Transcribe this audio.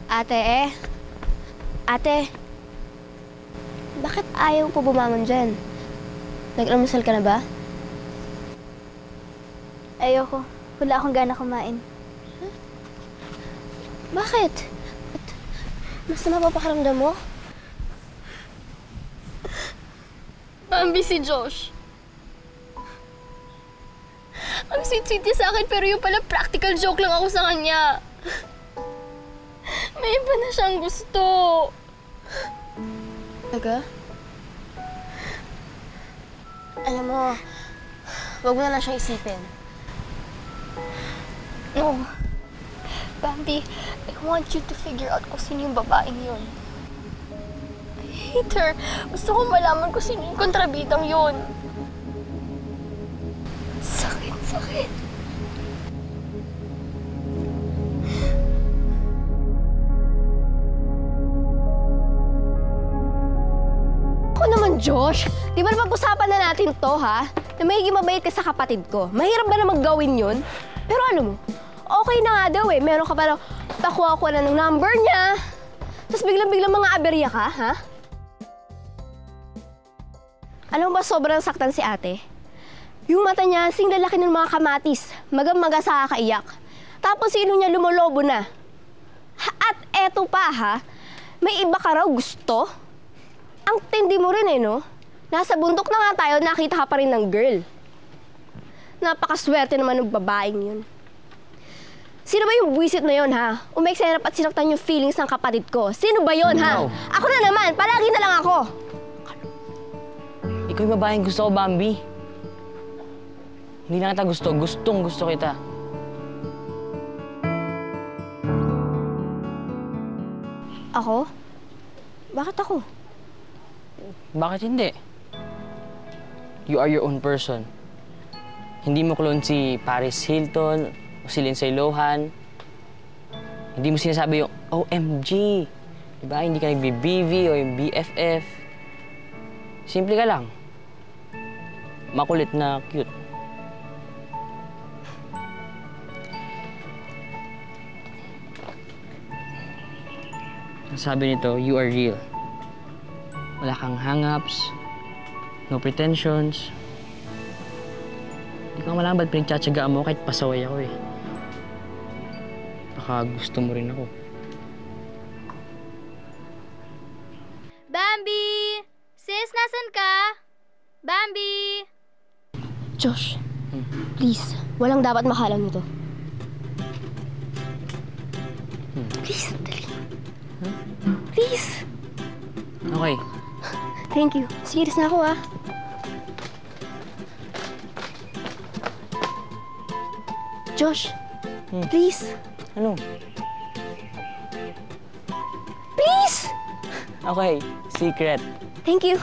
Ate, Ate, bakit ayaw po bumangon dyan? Nag-almusal ka na ba? Ayoko. Wala akong gana kumain. Huh? Bakit? Masama pa pakiramdam mo? Bambi si Josh. Ang sweet-sweet niya sa akin, pero yung pala practical joke lang ako sa kanya. May iba na siyang gusto. Talaga? Alam mo, wag mo na lang siyang isipin. No. Bambi, I want you to figure out kung sino yung babaeng yun. I hate her. Gusto kong malaman kung sino yung kontrabidang yun. Sakit. Ako naman, Josh. Di ba napag-usapan na natin to, ha? Na magiging mabait ka sa kapatid ko. Mahirap ba na maggawin yun? Pero alam mo, okay na nga daw eh. Meron ka pa pakuha ko na ng number niya. Tapos biglang-biglang mga aberya ka, ha? Alam mo ba sobrang saktan si ate? Yung mata niya, sing lalaki ng mga kamatis. Magang-maga sa kakaiyak. Tapos sino niya lumolobo na. At eto pa, ha? May iba ka raw gusto? Ang tindi mo rin eh, no? Nasa bundok na nga tayo, nakita ka pa rin ng girl. Napakaswerte naman ng babaeng yun. Sino ba yung buwisit na yun, ha? Umeksenap at sinaktan yung feelings ng kapatid ko. Sino ba yun, ha? Ako na naman! Palagi na lang ako! Ikaw yung babaeng gusto ko, Bambi. Hindi lang kita gusto. Gustong gusto kita. Ako? Bakit ako? Bakit hindi? You are your own person. Hindi mo clone si Paris Hilton o si Lindsay Lohan. Hindi mo sinasabi yung OMG. Diba? Hindi ka nagbi-BV o yung BFF. Simple ka lang. Makulit na cute. Sabi nito, you are real. Wala kang hang-ups, no pretensions. Hindi ko malaman ba't pinagtsatsagaan mo kahit pasaway ako eh. Baka gusto mo rin ako. Bambi! Sis, nasan ka? Bambi! Josh, please, walang dapat makalam nito. Please, dali. Please! Okay. Thank you. Serious na ako, ah. Josh, please. Ano? Please! Okay, secret. Thank you.